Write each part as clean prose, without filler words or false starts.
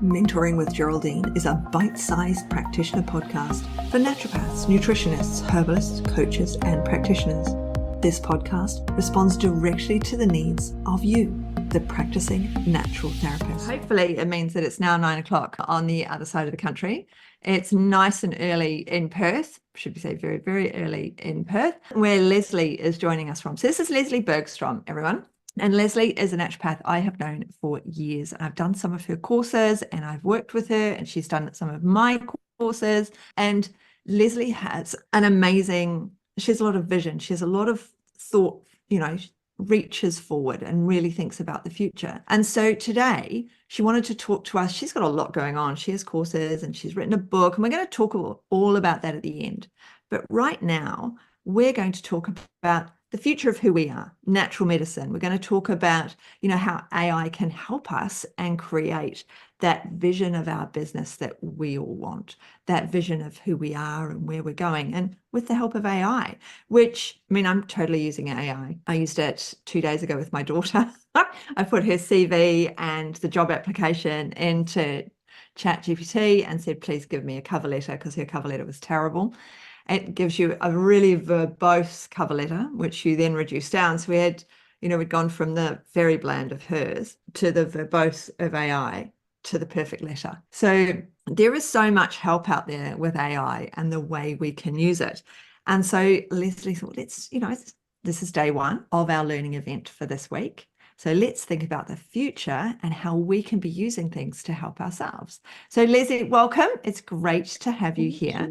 Mentoring with Geraldine is a bite-sized practitioner podcast for naturopaths, nutritionists, herbalists, coaches, and practitioners. This podcast responds directly to the needs of you, the practicing natural therapist. Hopefully it means that it's now 9 o'clock on the other side of the country. It's nice and early in Perth, should we say very, very early in Perth, where Lesley is joining us from. So this is Lesley Bergstrom, everyone. And Lesley is a naturopath I have known for years. I've done some of her courses and I've worked with her, and she's done some of my courses. And Lesley has an amazing, she has a lot of vision. She has a lot of thought, reaches forward and really thinks about the future. And so today she wanted to talk to us. She's got a lot going on. She has courses and she's written a book, and we're going to talk all about that at the end. But right now, we're going to talk about the future of who we are, natural medicine. We're going to talk about, how AI can help us and create that vision of our business that we all want, that vision of who we are and where we're going. And with the help of AI, which, I'm totally using AI. I used it 2 days ago with my daughter. I put her CV and the job application into ChatGPT and said, please give me a cover letter, because her cover letter was terrible. It gives you a really verbose cover letter, which you then reduce down. So we had, we'd gone from the very bland of hers to the verbose of AI to the perfect letter. So there is so much help out there with AI and the way we can use it. And so Lesley thought, this is day one of our learning event for this week. So let's think about the future and how we can be using things to help ourselves. So Lesley, welcome. It's great to have you here.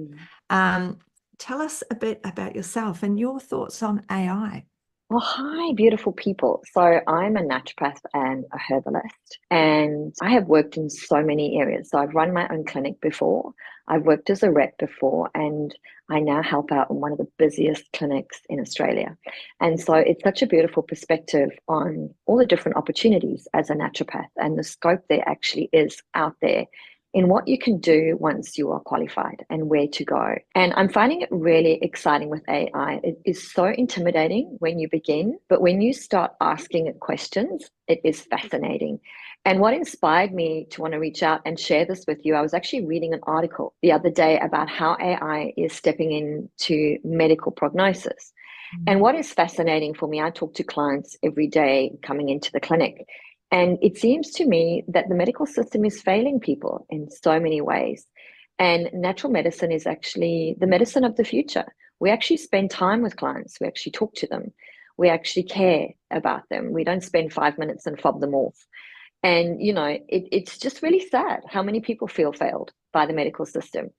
Tell us a bit about yourself and your thoughts on AI. Well, hi, beautiful people. So I'm a naturopath and a herbalist, and I have worked in so many areas. So I've run my own clinic before, I've worked as a rep before, and I now help out in one of the busiest clinics in Australia. And so it's such a beautiful perspective on all the different opportunities as a naturopath and the scope there actually is out there in what you can do once you are qualified and where to go. And I'm finding it really exciting with AI. It is so intimidating when you begin, but when you start asking it questions, it is fascinating. And what inspired me to want to reach out and share this with you, I was actually reading an article the other day about how AI is stepping into medical prognosis. And what is fascinating for me, I talk to clients every day coming into the clinic, and it seems to me that the medical system is failing people in so many ways. And natural medicine is actually the medicine of the future. We actually spend time with clients. We actually talk to them. We actually care about them. We don't spend 5 minutes and fob them off. And, it's just really sad how many people feel failed by the medical system.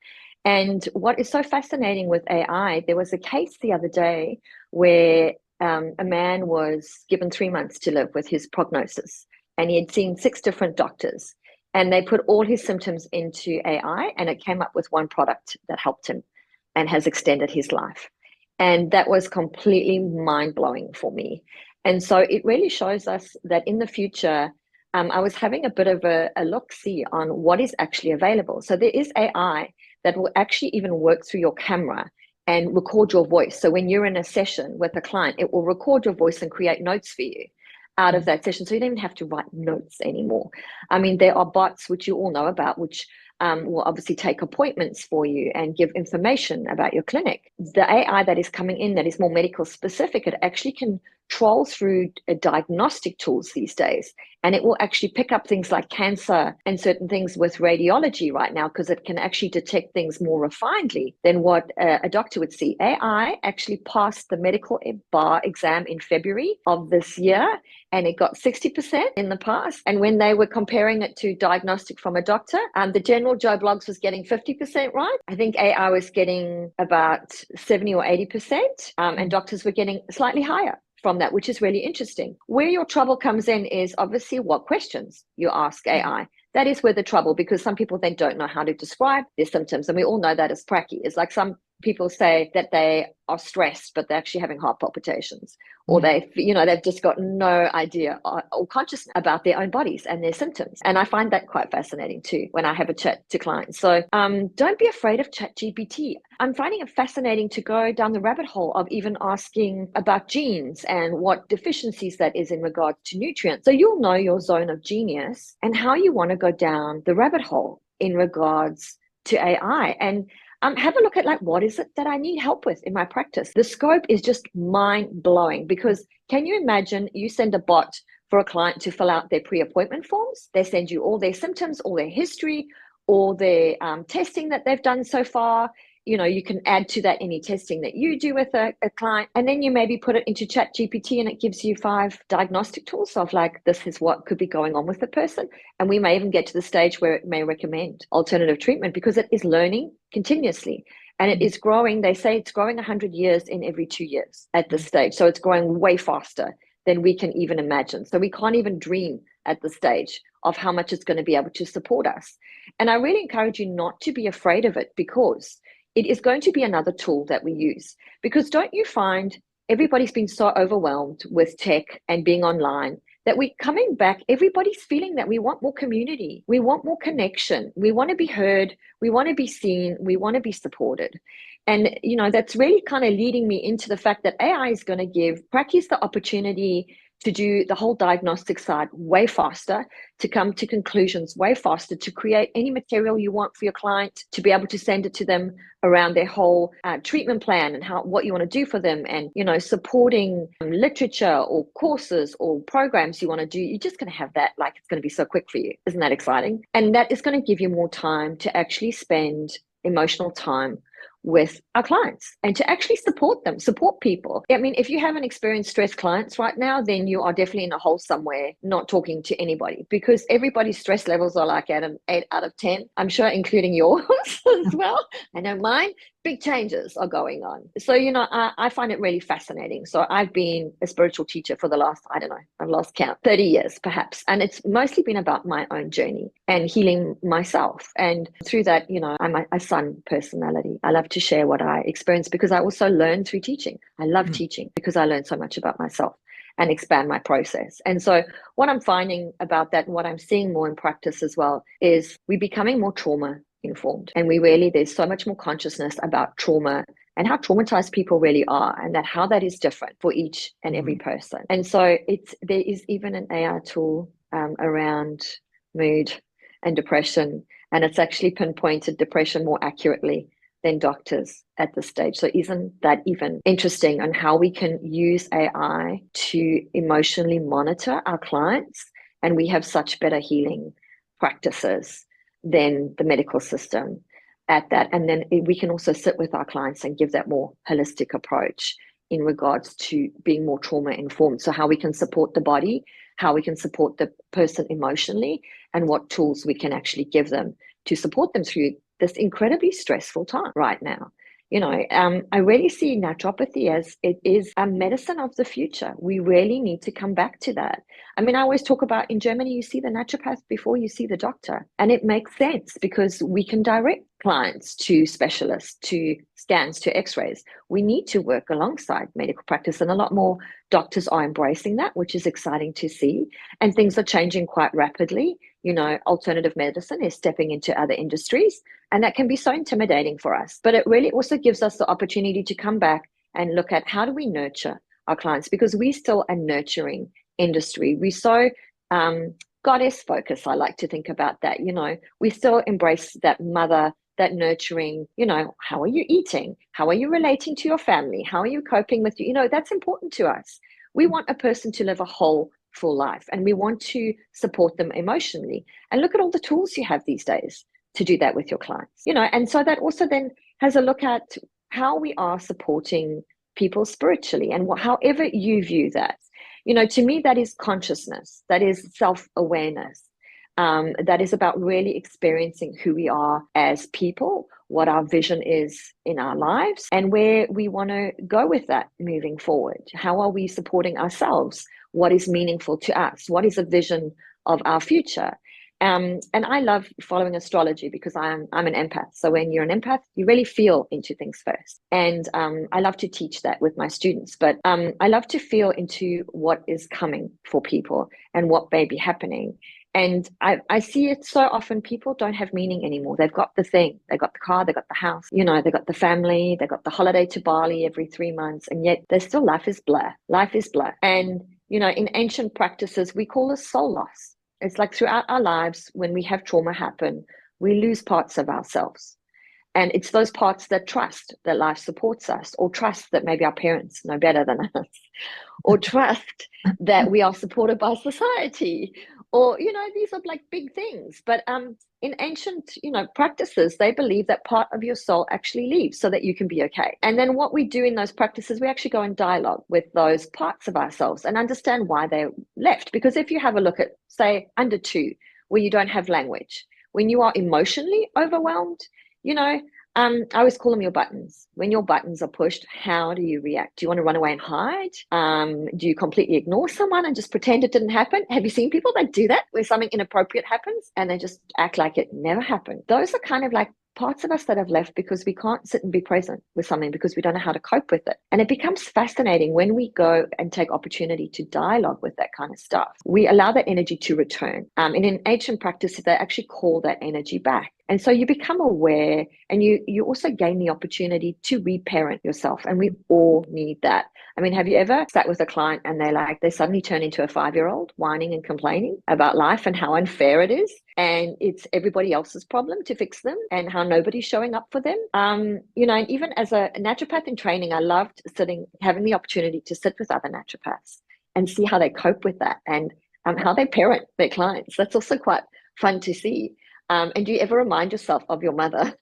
And what is so fascinating with AI, there was a case the other day where a man was given 3 months to live with his prognosis. And he had seen 6 different doctors, and they put all his symptoms into AI, and it came up with one product that helped him and has extended his life. And that was completely mind-blowing for me. And so it really shows us that in the future, I was having a bit of a look-see on what is actually available. So there is AI that will actually even work through your camera and record your voice. So when you're in a session with a client, it will record your voice and create notes for you out of that session. So you don't even have to write notes anymore. There are bots, which you all know about, which will obviously take appointments for you and give information about your clinic. The AI that is coming in that is more medical specific, it actually can troll through diagnostic tools these days, and it will actually pick up things like cancer and certain things with radiology right now, because it can actually detect things more refinedly than what a doctor would see. AI actually passed the medical bar exam in February of this year, and it got 60% in the past. And when they were comparing it to diagnostic from a doctor, the general Joe Blogs was getting 50% right. I think AI was getting about 70 or 80%, and doctors were getting slightly higher from that, which is really interesting. Where your trouble comes in is obviously what questions you ask AI. That is where the trouble, because some people then don't know how to describe their symptoms. And we all know that as pracky. It's like some people say that they are stressed, but they're actually having heart palpitations, or Yeah. they've just got no idea or consciousness about their own bodies and their symptoms. And I find that quite fascinating too when I have a chat to clients. So don't be afraid of ChatGPT. I'm finding it fascinating to go down the rabbit hole of even asking about genes and what deficiencies that is in regards to nutrients. So you'll know your zone of genius and how you want to go down the rabbit hole in regards to AI. And have a look at, like, what is it that I need help with in my practice? The scope is just mind blowing, because can you imagine you send a bot for a client to fill out their pre-appointment forms? They send you all their symptoms, all their history, all their testing that they've done so far. You can add to that any testing that you do with a client, and then you maybe put it into ChatGPT and it gives you 5 diagnostic tools of, like, this is what could be going on with the person. And we may even get to the stage where it may recommend alternative treatment, because it is learning continuously and it is growing. They say it's growing 100 years in every 2 years at this stage. So it's growing way faster than we can even imagine. So we can't even dream at the stage of how much it's going to be able to support us. And I really encourage you not to be afraid of it, because it is going to be another tool that we use. Because don't you find everybody's been so overwhelmed with tech and being online that we're coming back, everybody's feeling that we want more community, we want more connection, we want to be heard, we want to be seen, we want to be supported. And that's really kind of leading me into the fact that AI is going to give practice the opportunity to do the whole diagnostic side way faster, to come to conclusions way faster, to create any material you want for your client, to be able to send it to them around their whole treatment plan and what you want to do for them, and supporting literature or courses or programs you want to do. You're just going to have that, like, it's going to be so quick for you. Isn't that exciting? And that is going to give you more time to actually spend emotional time with our clients and to actually support people. I mean, if you haven't experienced stressed clients right now, then you are definitely in a hole somewhere, not talking to anybody, because everybody's stress levels are like at an 8 out of 10, I'm sure, including yours as well. I know mine. Big changes are going on. So, I find it really fascinating. So I've been a spiritual teacher for the last, I don't know, I've lost count, 30 years perhaps. And it's mostly been about my own journey and healing myself. And through that, I'm a sun personality. I love to share what I experience, because I also learn through teaching. I love teaching because I learn so much about myself and expand my process. And so what I'm finding about that, and what I'm seeing more in practice as well, is we're becoming more trauma informed. And there's so much more consciousness about trauma and how traumatized people really are, and that how that is different for each and every person. And so there is even an AI tool around mood and depression, and it's actually pinpointed depression more accurately than doctors at this stage. So isn't that even interesting on how we can use AI to emotionally monitor our clients, and we have such better healing practices than the medical system at that. And then we can also sit with our clients and give that more holistic approach in regards to being more trauma informed. So how we can support the body, how we can support the person emotionally, and what tools we can actually give them to support them through this incredibly stressful time right now. I really see naturopathy as it is a medicine of the future. We really need to come back to that. I mean, I always talk about, in Germany, you see the naturopath before you see the doctor. And it makes sense, because we can direct clients to specialists, to scans, to x-rays. We need to work alongside medical practice, and a lot more doctors are embracing that, which is exciting to see. And things are changing quite rapidly. Alternative medicine is stepping into other industries, and that can be so intimidating for us. But it really also gives us the opportunity to come back and look at how do we nurture our clients, because we still are nurturing industry. We so goddess focus, I like to think about that. We still embrace that mother, that nurturing, how are you eating? How are you relating to your family? How are you coping with that's important to us. We want a person to live a whole, full life, and we want to support them emotionally. And look at all the tools you have these days to do that with your clients, and so that also then has a look at how we are supporting people spiritually, and however you view that. To me, that is consciousness, that is self-awareness, that is about really experiencing who we are as people, what our vision is in our lives, and where we want to go with that moving forward. How are we supporting ourselves? What is meaningful to us? What is a vision of our future? And I love following astrology because I'm an empath. So when you're an empath, you really feel into things first. And I love to teach that with my students. But I love to feel into what is coming for people and what may be happening. And I see it so often. People don't have meaning anymore. They've got the thing, they got the car, they got the house, they got the family, they got the holiday to Bali every 3 months, and yet there's still life is blur. Life is blur. And in ancient practices, we call this soul loss. It's like throughout our lives, when we have trauma happen, we lose parts of ourselves. And it's those parts that trust that life supports us, or trust that maybe our parents know better than us, or trust that we are supported by society, or these are like big things. But in ancient practices, they believe that part of your soul actually leaves so that you can be okay. And then what we do in those practices, we actually go in dialogue with those parts of ourselves and understand why they left. Because if you have a look at, say, under 2, where you don't have language, when you are emotionally overwhelmed, I always call them your buttons. When your buttons are pushed, how do you react? Do you want to run away and hide? Do you completely ignore someone and just pretend it didn't happen? Have you seen people that do that, where something inappropriate happens and they just act like it never happened? Those are kind of like parts of us that have left because we can't sit and be present with something because we don't know how to cope with it. And it becomes fascinating when we go and take opportunity to dialogue with that kind of stuff. We allow that energy to return. And in ancient practice, they actually call that energy back. And so you become aware, and you also gain the opportunity to reparent yourself. And we all need that. I mean, have you ever sat with a client and they suddenly turn into a 5-year-old whining and complaining about life and how unfair it is? And it's everybody else's problem to fix them and how nobody's showing up for them. And even as a naturopath in training, I loved having the opportunity to sit with other naturopaths and see how they cope with that and how they parent their clients. That's also quite fun to see. And do you ever remind yourself of your mother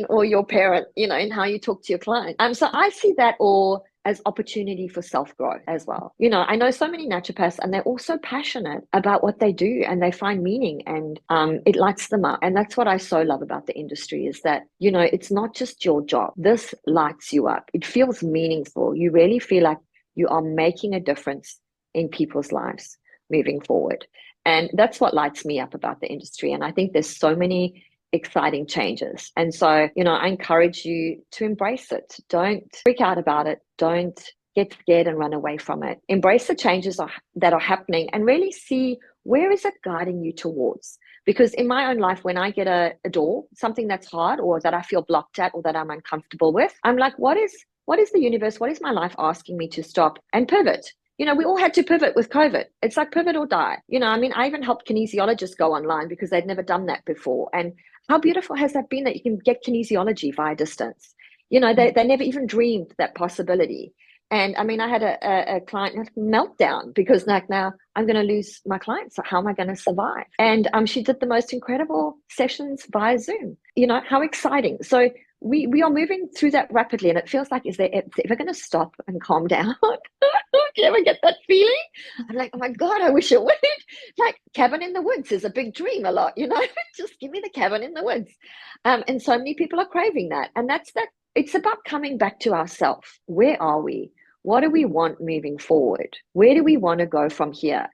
or your parent, in how you talk to your client? So I see that all as opportunity for self-growth as well. I know so many naturopaths, and they're also passionate about what they do, and they find meaning, and it lights them up. And that's what I so love about the industry, is that, it's not just your job. This lights you up. It feels meaningful. You really feel like you are making a difference in people's lives moving forward. And that's what lights me up about the industry. And I think there's so many exciting changes. And so, I encourage you to embrace it. Don't freak out about it. Don't get scared and run away from it. Embrace the changes that are happening and really see, where is it guiding you towards? Because in my own life, when I get a door, something that's hard or that I feel blocked at or that I'm uncomfortable with, I'm like, what is the universe? What is my life asking me to stop and pivot? We all had to pivot with COVID. It's like pivot or die. I even helped kinesiologists go online because they'd never done that before. And how beautiful has that been, that you can get kinesiology via distance? They never even dreamed that possibility. And I had a client meltdown because now I'm going to lose my clients. So how am I going to survive? And she did the most incredible sessions via Zoom. How exciting. So we are moving through that rapidly, and it feels like, is it's ever going to stop and calm down? Do you ever get that feeling? I'm like, oh my God, I wish it would. Like, cabin in the woods is a big dream a lot, just give me the cabin in the woods. And so many people are craving that. And that's that. It's about coming back to ourselves. Where are we? What do we want moving forward? Where do we want to go from here?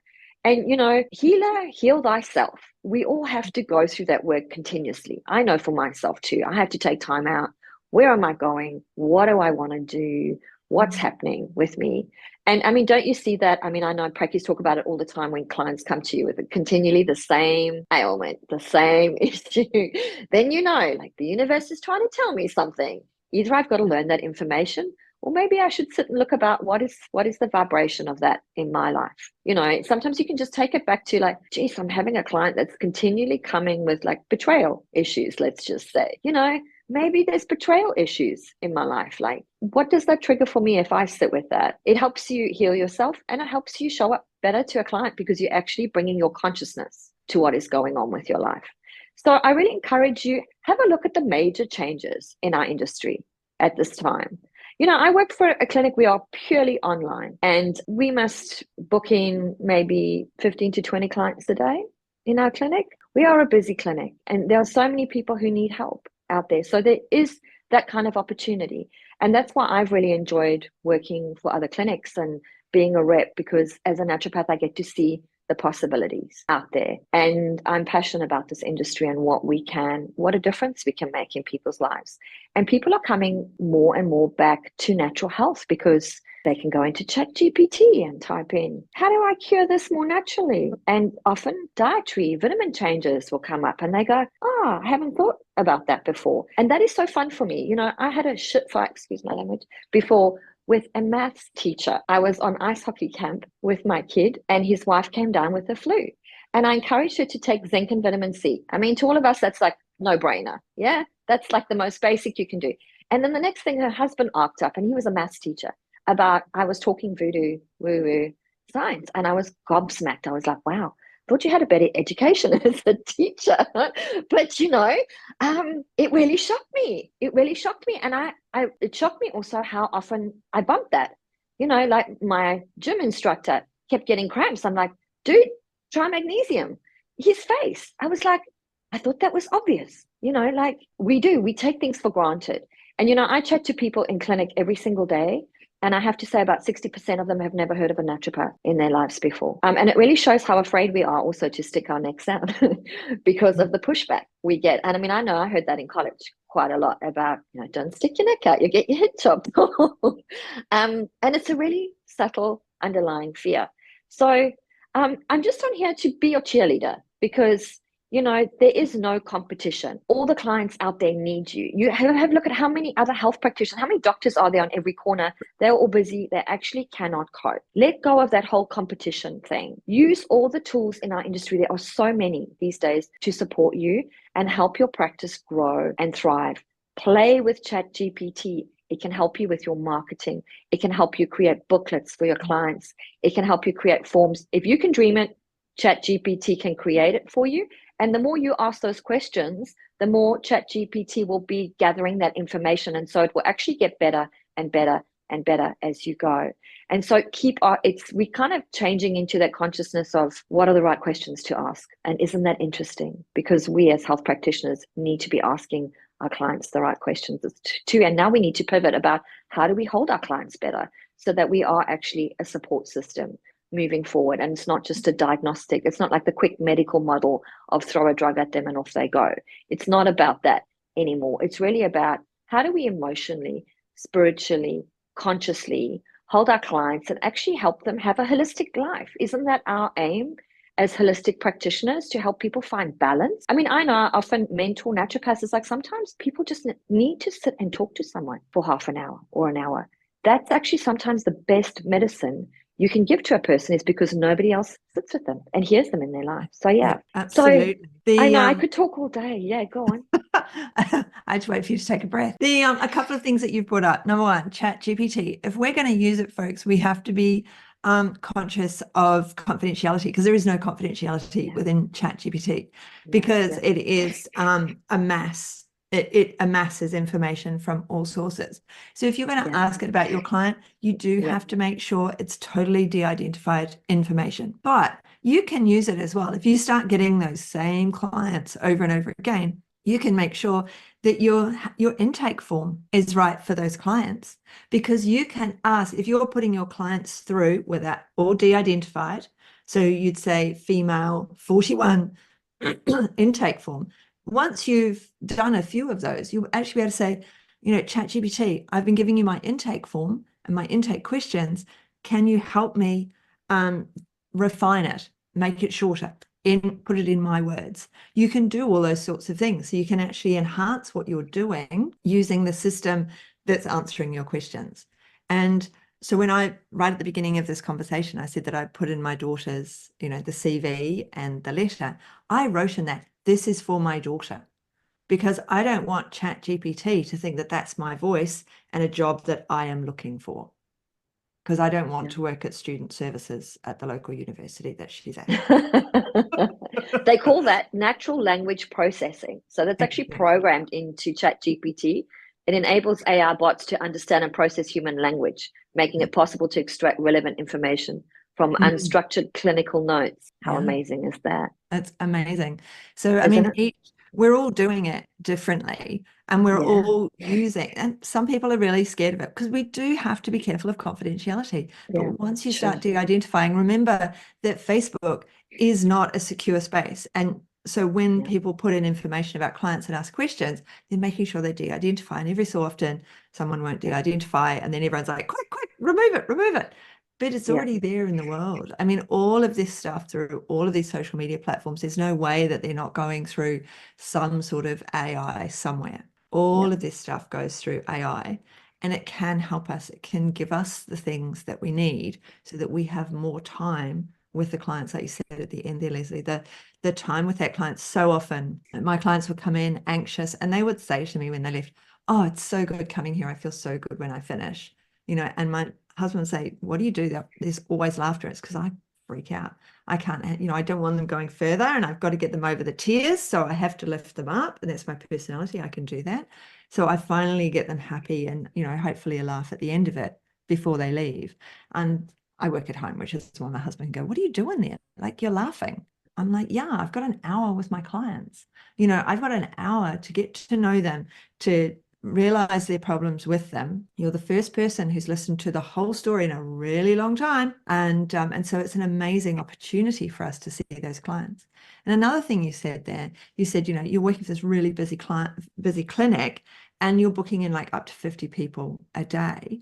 And, healer, heal thyself. We all have to go through that work continuously. I know for myself too. I have to take time out. Where am I going? What do I want to do? What's happening with me? And don't you see that? I know practice talk about it all the time when clients come to you with continually the same ailment, the same issue. Then like the universe is trying to tell me something. Either I've got to learn that information, or maybe I should sit and look about what is the vibration of that in my life. Sometimes you can just take it back to like, geez, I'm having a client that's continually coming with like betrayal issues, let's just say. Maybe there's betrayal issues in my life. Like, what does that trigger for me if I sit with that? It helps you heal yourself, and it helps you show up better to a client because you're actually bringing your consciousness to what is going on with your life. So I really encourage you, have a look at the major changes in our industry at this time. I work for a clinic. We are purely online, and we must book in maybe 15 to 20 clients a day in our clinic. We are a busy clinic, and there are so many people who need help out there. So there is that kind of opportunity. And that's why I've really enjoyed working for other clinics and being a rep, because as a naturopath, I get to see the possibilities out there. And I'm passionate about this industry and what a difference we can make in people's lives. And people are coming more and more back to natural health because they can go into ChatGPT and type in, how do I cure this more naturally? And often dietary vitamin changes will come up and they go, oh, I haven't thought about that before. And that is so fun for me. You know, I had a shit fight, excuse my language, before with a maths teacher. I was on ice hockey camp with my kid and his wife came down with the flu. And I encouraged her to take zinc and vitamin C. I mean, to all of us, that's like no brainer. Yeah, that's like the most basic you can do. And then the next thing, her husband arced up, and he was a maths teacher, about I was talking voodoo, woo-woo science. And I was gobsmacked. I was like, wow, thought you had a better education as a teacher. But, you know, it really shocked me. It really shocked me. And it shocked me also how often I bumped that. You know, like my gym instructor kept getting cramps. I'm like, dude, try magnesium. His face. I was like, I thought that was obvious. You know, like we take things for granted. And, you know, I chat to people in clinic every single day. And I have to say about 60% of them have never heard of a naturopath in their lives before. And it really shows how afraid we are also to stick our necks out because of the pushback we get. And I mean, I know I heard that in college quite a lot about, you know, don't stick your neck out, you get your head chopped. And it's a really subtle underlying fear. So I'm just on here to be your cheerleader because, you know, there is no competition. All the clients out there need you. You have a look at how many other health practitioners, how many doctors are there on every corner? They're all busy. They actually cannot cope. Let go of that whole competition thing. Use all the tools in our industry. There are so many these days to support you and help your practice grow and thrive. Play with ChatGPT. It can help you with your marketing. It can help you create booklets for your clients. It can help you create forms. If you can dream it, ChatGPT can create it for you. And the more you ask those questions, the more ChatGPT will be gathering that information. And so it will actually get better and better and better as you go. And so we're kind of changing into that consciousness of what are the right questions to ask. And isn't that interesting? Because we as health practitioners need to be asking our clients the right questions too. And now we need to pivot about how do we hold our clients better so that we are actually a support system moving forward. And it's not just a diagnostic. It's not like the quick medical model of throw a drug at them and off they go. It's not about that anymore. It's really about how do we emotionally, spiritually, consciously hold our clients and actually help them have a holistic life. Isn't that our aim as holistic practitioners, to help people find balance? I mean, I know I often mentor naturopaths. It's like sometimes people just need to sit and talk to someone for half an hour or an hour. That's actually sometimes the best medicine you can give to a person, is because nobody else sits with them and hears them in their life. So yeah, absolutely. So I know I could talk all day. Yeah, go on. I had to wait for you to take a breath. A couple of things that you've brought up. Number one, ChatGPT. If we're going to use it, folks, we have to be conscious of confidentiality, because there is no confidentiality within ChatGPT, because it is a mass. It amasses information from all sources. So if you're going to ask it about your client, you do have to make sure it's totally de-identified information. But you can use it as well. If you start getting those same clients over and over again, you can make sure that your intake form is right for those clients, because you can ask, if you're putting your clients through with that all de-identified, so you'd say female 41 intake form. Once you've done a few of those, you'll actually be able to say, you know, ChatGPT, I've been giving you my intake form and my intake questions. Can you help me refine it, make it shorter, put it in my words? You can do all those sorts of things. So you can actually enhance what you're doing using the system that's answering your questions. And so when right at the beginning of this conversation, I said that I put in my daughter's, you know, the CV and the letter, I wrote in that, this is for my daughter, because I don't want ChatGPT to think that that's my voice and a job that I am looking for, because I don't want to work at student services at the local university that she's at. They call that natural language processing. So that's actually programmed into ChatGPT. It enables AI bots to understand and process human language, making it possible to extract relevant information from unstructured clinical notes. How amazing is that? That's amazing. So, I mean, we're all doing it differently, and we're Yeah. all using, and some people are really scared of it because we do have to be careful of confidentiality. Yeah. But once you Sure. start de-identifying, remember that Facebook is not a secure space. And so when Yeah. people put in information about clients and ask questions, they're making sure they de-identify. And every so often, someone won't de-identify, and then everyone's like, quick, quick, remove it, remove it. But it's Yeah. already there in the world. I mean, all of this stuff through all of these social media platforms, there's no way that they're not going through some sort of AI somewhere. All Yeah. of this stuff goes through AI, and it can help us. It can give us the things that we need so that we have more time with the clients, like you said at the end there, Lesley. The time with that client, so often my clients would come in anxious and they would say to me when they left, oh, it's so good coming here. I feel so good when I finish, and my husband would say, what do you do? There's always laughter. It's because I freak out. I can't, I don't want them going further, and I've got to get them over the tears. So I have to lift them up, and that's my personality. I can do that. So I finally get them happy and, hopefully a laugh at the end of it before they leave. And I work at home, which is why my husband can go, what are you doing there? Like, you're laughing. I'm like, yeah, I've got an hour with my clients. I've got an hour to get to know them, to realize their problems with them. You're the first person who's listened to the whole story in a really long time. And so it's an amazing opportunity for us to see those clients. And another thing you said there, you said, you're working for this really busy clinic, and you're booking in like up to 50 people a day.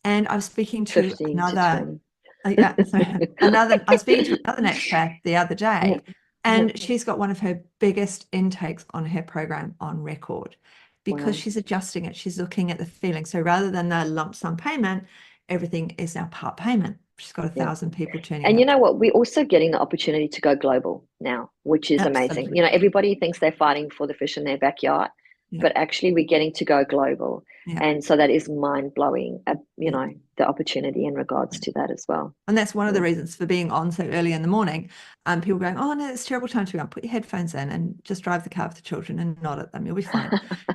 And I was speaking to 15 to another 20. I was speaking to another naturopath the other Yeah. day, Yeah. and she's got one of her biggest intakes on her program on record because Wow. she's adjusting it. She's looking at the feeling. So rather than the lump sum payment, everything is now part payment. She's got Yeah. 1,000 people turning And you up. know what? We're also getting the opportunity to go global now, which is amazing. Absolutely. Everybody thinks they're fighting for the fish in their backyard, Yeah. but actually we're getting to go global. Yeah. And so that is mind blowing, Yeah. the opportunity in regards to that as well. And that's one of the Yeah. reasons for being on so early in the morning. People going, oh, no, it's a terrible time to be on. Put your headphones in and just drive the car with the children and nod at them. You'll be fine.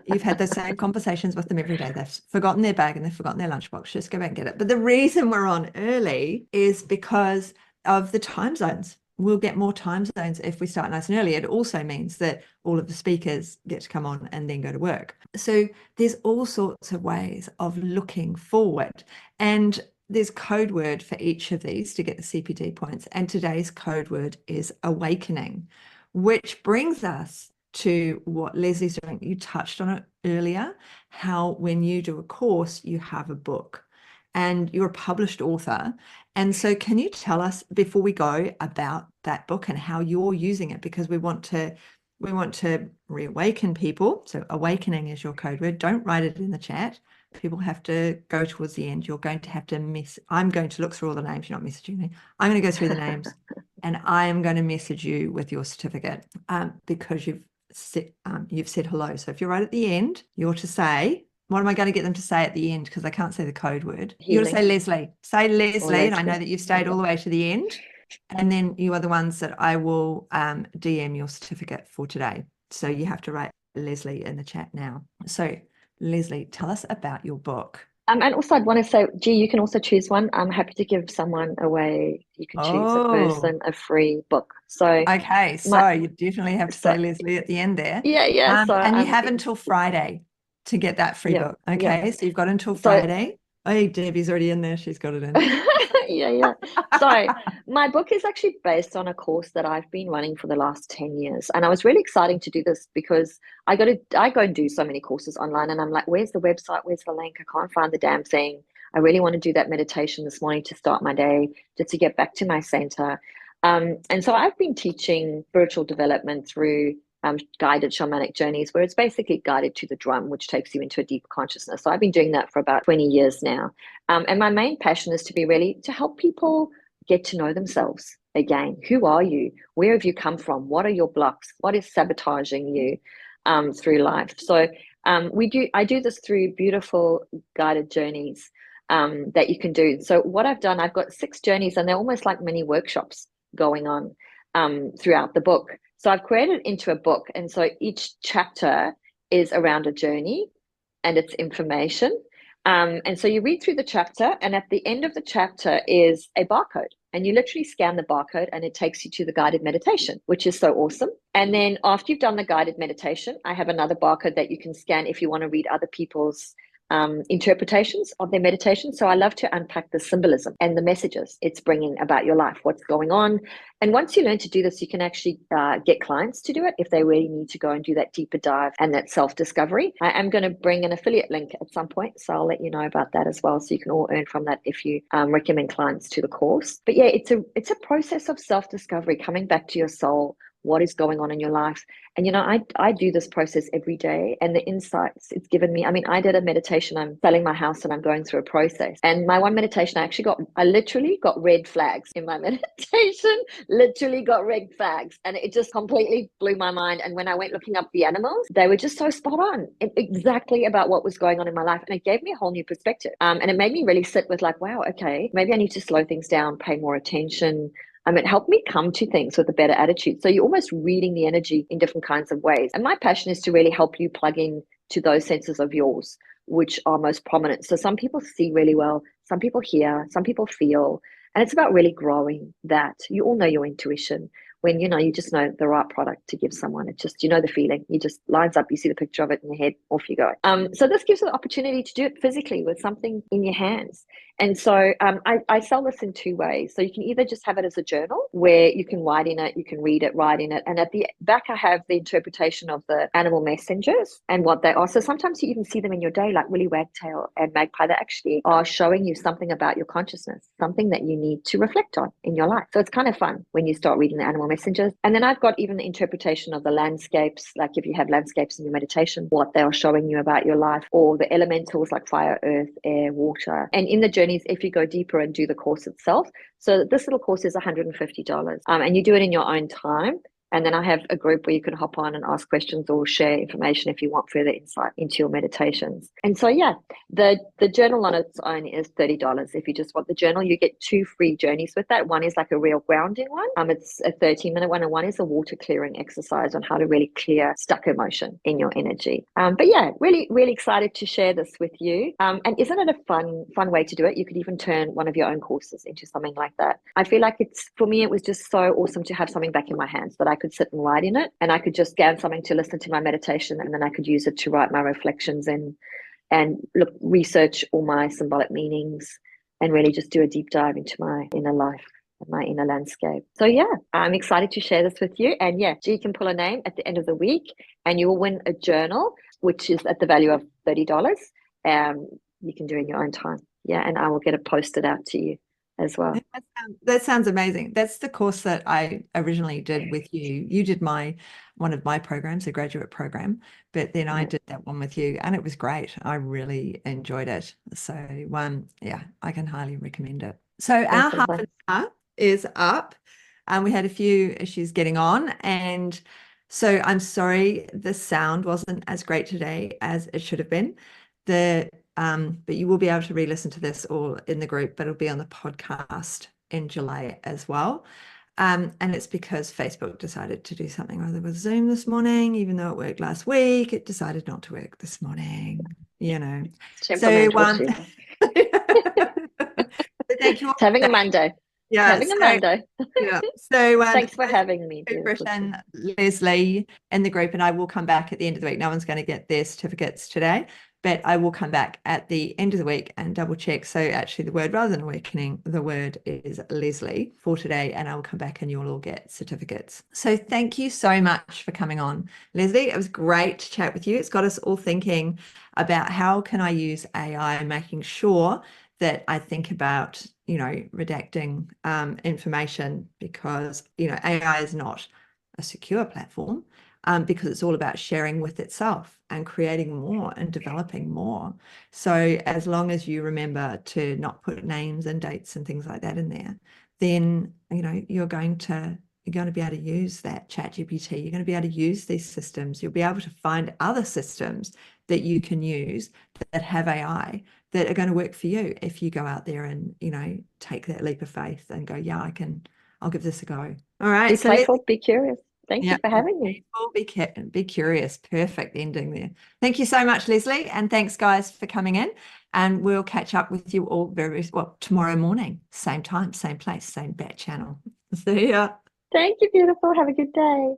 You've had the same conversations with them every day. They've forgotten their bag and they've forgotten their lunchbox. Just go back and get it. But the reason we're on early is because of the time zones. We'll get more time zones if we start nice and early. It also means that all of the speakers get to come on and then go to work. So there's all sorts of ways of looking forward. And there's code word for each of these to get the CPD points. And today's code word is awakening, which brings us to what Lesley's doing. You touched on it earlier, how when you do a course, you have a book and you're a published author. And so can you tell us before we go about that book and how you're using it? Because we want to reawaken people. So awakening is your code word. Don't write it in the chat. People have to go towards the end. You're going to have to I'm going to look through all the names. You're not messaging me. I'm going to go through the names and I am going to message you with your certificate because you've said hello. So if you're right at the end, you're to say, what am I going to get them to say at the end? Because I can't say the code word. You're to say Healing Lesley. Say or Lesley, and I know Leslie. that you've stayed all the way to the end. And then you are the ones that I will DM your certificate for today. So you have to write Lesley in the chat now. So Lesley, tell us about your book. And also I'd want to say, gee, you can also choose one. I'm happy to give someone away. You can choose a person, a free book. So okay. So you definitely have to say Lesley at the end there. yeah. So and you have until Friday to get that free book. Okay. So you've got until Friday. Oh, Debbie's already in there. She's got it in. Yeah. So my book is actually based on a course that I've been running for the last 10 years. And I was really exciting to do this because I go and do so many courses online and I'm like, where's the website? Where's the link? I can't find the damn thing. I really want to do that meditation this morning to start my day, just to get back to my center. And so I've been teaching spiritual development through guided shamanic journeys, where it's basically guided to the drum, which takes you into a deeper consciousness. So I've been doing that for about 20 years now. And my main passion is to help people get to know themselves again. Who are you? Where have you come from? What are your blocks? What is sabotaging you through life? So I do this through beautiful guided journeys that you can do. So what I've done, I've got 6 journeys and they're almost like mini workshops going on throughout the book. So I've created it into a book. And so each chapter is around a journey and it's information. And so you read through the chapter and at the end of the chapter is a barcode. and you literally scan the barcode and it takes you to the guided meditation, which is so awesome. And then after you've done the guided meditation, I have another barcode that you can scan if you want to read other people's interpretations of their meditation. So I love to unpack the symbolism and the messages it's bringing about your life, what's going on. And once you learn to do this, you can actually get clients to do it if they really need to go and do that deeper dive and that self-discovery. I am going to bring an affiliate link at some point, so I'll let you know about that as well, so you can all earn from that if you recommend clients to the course. But yeah, it's a process of self-discovery, coming back to your soul, what is going on in your life. And, you know, I do this process every day, and the insights it's given me. I mean, I did a meditation. I'm selling my house and I'm going through a process. And my one meditation, I literally got red flags in my meditation, literally got red flags. And it just completely blew my mind. And when I went looking up the animals, they were just so spot on, exactly about what was going on in my life. And it gave me a whole new perspective. And it made me really sit with like, wow, okay, maybe I need to slow things down, pay more attention. It helped me come to things with a better attitude. So you're almost reading the energy in different kinds of ways. And my passion is to really help you plug in to those senses of yours, which are most prominent. So some people see really well, some people hear, some people feel. And it's about really growing that. You all know your intuition. When, you know, you just know the right product to give someone. It's just, you know, the feeling. You just lines up, you see the picture of it in your head, off you go. So this gives you the opportunity to do it physically with something in your hands. And so I sell this in two ways. So you can either just have it as a journal where you can write in it, you can read it, write in it. And at the back, I have the interpretation of the animal messengers and what they are. So sometimes you even see them in your day, like Willy Wagtail and Magpie, that actually are showing you something about your consciousness, something that you need to reflect on in your life. So it's kind of fun when you start reading the animal messengers. And then I've got even the interpretation of the landscapes, like if you have landscapes in your meditation, what they are showing you about your life, or the elementals like fire, earth, air, water. And in the journeys, if you go deeper and do the course itself, so this little course is $150, and you do it in your own time. And then I have a group where you can hop on and ask questions or share information if you want further insight into your meditations. And so, yeah, the journal on its own is $30. If you just want the journal, you get 2 free journeys with that. One is like a real grounding one. It's a 13-minute one, and one is a water clearing exercise on how to really clear stuck emotion in your energy. But yeah, really, really excited to share this with you. And isn't it a fun way to do it? You could even turn one of your own courses into something like that. I feel like for me, it was just so awesome to have something back in my hands that I could sit and write in it, and I could just scan something to listen to my meditation, and then I could use it to write my reflections and research all my symbolic meanings, and really just do a deep dive into my inner life and my inner landscape. So yeah, I'm excited to share this with you. And yeah, you can pull a name at the end of the week and you will win a journal, which is at the value of $30. You can do it in your own time. Yeah, and I will get it posted out to you as well. That sounds amazing. That's the course that I originally did with you. You did one of my programs, a graduate program, but then I did that one with you, and it was great. I really enjoyed it. So yeah, I can highly recommend it. So our half an hour is up, and we had a few issues getting on, and so I'm sorry the sound wasn't as great today as it should have been. But you will be able to re-listen to this all in the group, but it'll be on the podcast in July as well. And it's because Facebook decided to do something rather with Zoom this morning, even though it worked last week, it decided not to work this morning, you know. So thank you all. It's having a Monday. Yeah, having a Monday. Yeah. So thanks for having me. And Lesley in the group, and I will come back at the end of the week. No one's going to get their certificates today, but I will come back at the end of the week and double check. So actually the word, rather than awakening, the word is Lesley for today, and I will come back and you'll all get certificates. So thank you so much for coming on, Lesley. It was great to chat with you. It's got us all thinking about how can I use AI, making sure that I think about, you know, redacting information, because, you know, AI is not a secure platform, because it's all about sharing with itself and creating more and developing more. So as long as you remember to not put names and dates and things like that in there, then, you know, you're going to be able to use that ChatGPT. You're going to be able to use these systems. You'll be able to find other systems that you can use that have AI that are going to work for you if you go out there and, you know, take that leap of faith and go, yeah, I'll give this a go. All right. Be playful, be curious. Thank Yeah. you for having me. Be curious. Perfect ending there. Thank you so much, Lesley. And thanks, guys, for coming in. And we'll catch up with you all tomorrow morning. Same time, same place, same bat channel. See ya. Thank you, beautiful. Have a good day.